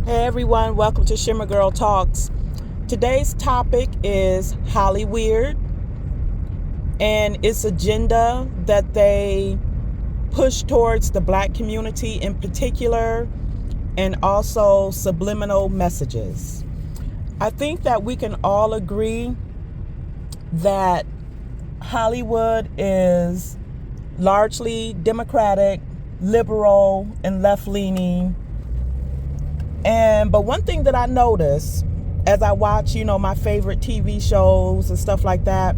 Hey everyone, welcome to Shimmer Girl Talks. Today's topic is Hollywood and its agenda that they push towards the Black community in particular, and also subliminal messages. I think that we can all agree that Hollywood is largely Democratic, liberal, and left-leaning. But one thing that I notice as I watch, my favorite TV shows and stuff like that,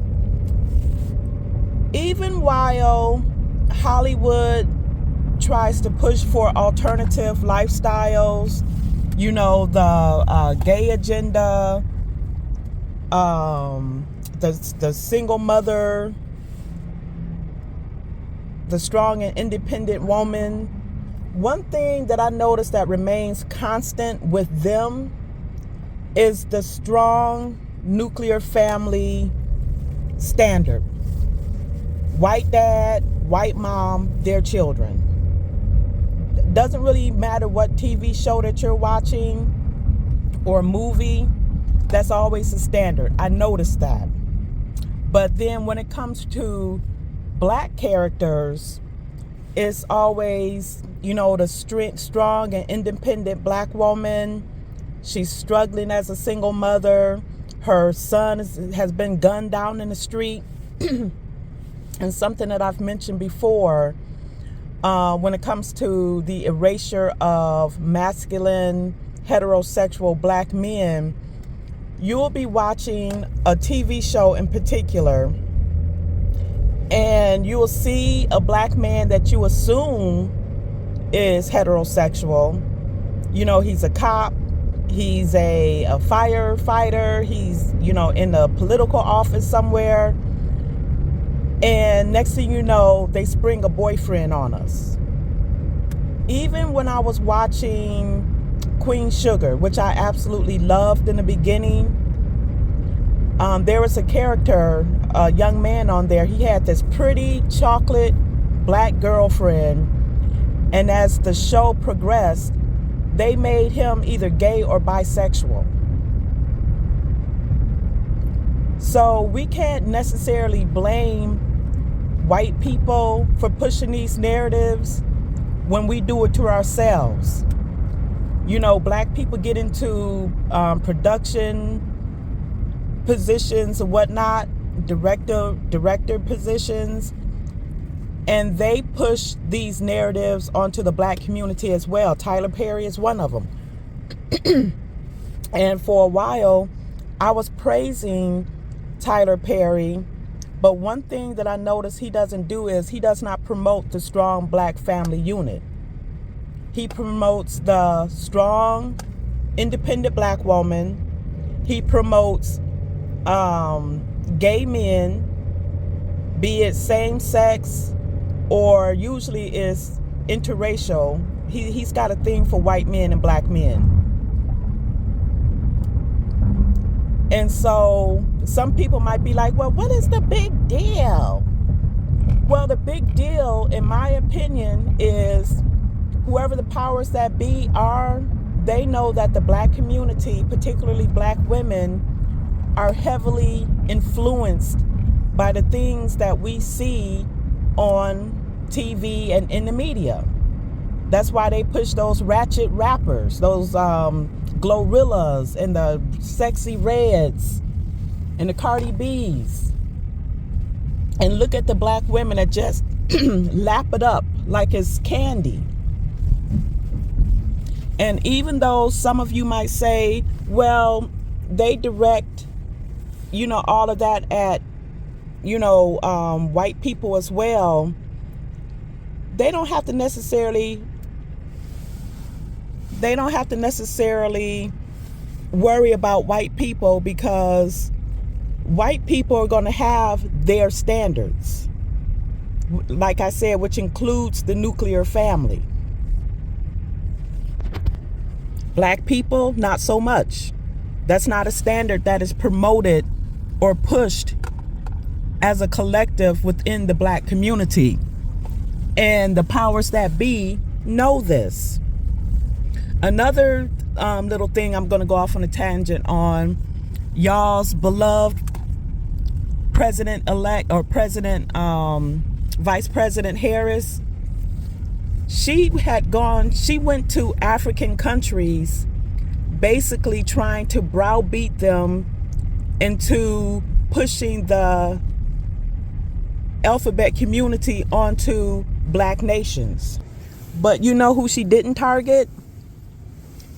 even while Hollywood tries to push for alternative lifestyles, the gay agenda, the single mother, the strong and independent woman, one thing that I noticed that remains constant with them is the strong nuclear family standard. White dad, white mom, their children. It doesn't really matter what TV show that you're watching or movie, that's always the standard. I noticed that. But then when it comes to Black characters, it's always, the strong and independent Black woman. She's struggling as a single mother. Her son has been gunned down in the street. And something that I've mentioned before, when it comes to the erasure of masculine, heterosexual Black men, you'll be watching a TV show in particular, and you will see a Black man that you assume is heterosexual. He's a cop, he's a firefighter, he's, in a political office somewhere. And next thing you know, they spring a boyfriend on us. Even when I was watching Queen Sugar, which I absolutely loved in the beginning, there was a character, a young man on there. He had this pretty chocolate Black girlfriend. And as the show progressed, they made him either gay or bisexual. So we can't necessarily blame white people for pushing these narratives when we do it to ourselves. Black people get into production positions and whatnot, director positions, and they push these narratives onto the Black community as well. Tyler Perry is one of them. And for a while, I was praising Tyler Perry, but one thing that I noticed he doesn't do is he does not promote the strong Black family unit. He promotes the strong, independent Black woman. He promotes gay men, be it same sex or usually is interracial. He's got a thing for white men and Black men. And so some people might be like, well, what is the big deal? Well, the big deal, in my opinion, is whoever the powers that be are, they know that the Black community, particularly Black women, are heavily influenced by the things that we see on TV and in the media. That's why they push those ratchet rappers, those Glorrillas and the Sexy Reds and the Cardi B's. And look at the Black women that just lap it up like it's candy. And even though some of you might say, well, they direct, all of that at, white people as well, they don't have to necessarily worry about white people, because white people are going to have their standards, like I said, which includes the nuclear family. Black people, not so much. That's not a standard that is promoted or pushed as a collective within the Black community. And the powers that be know this. Another little thing I'm going to go off on a tangent on. Y'all's beloved president-elect or Vice President Harris. She went to African countries basically trying to browbeat them into pushing the alphabet community onto black nations. But you know who she didn't target?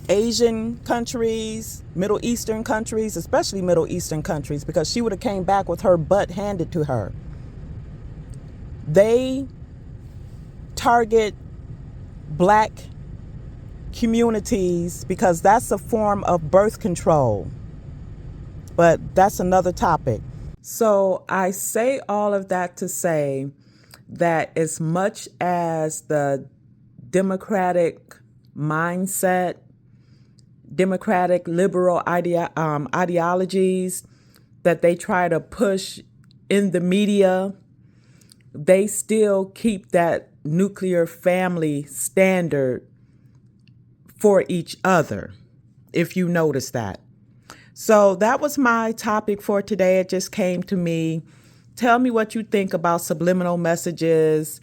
Asian countries, Middle Eastern countries, especially Middle Eastern countries, because she would have came back with her butt handed to her. They target black communities because that's a form of birth control. But that's another topic. So I say all of that to say that as much as the Democratic mindset, Democratic liberal ideologies that they try to push in the media, they still keep that nuclear family standard for each other, if you notice that. So that was my topic for today. It just came to me. Tell me what you think about subliminal messages.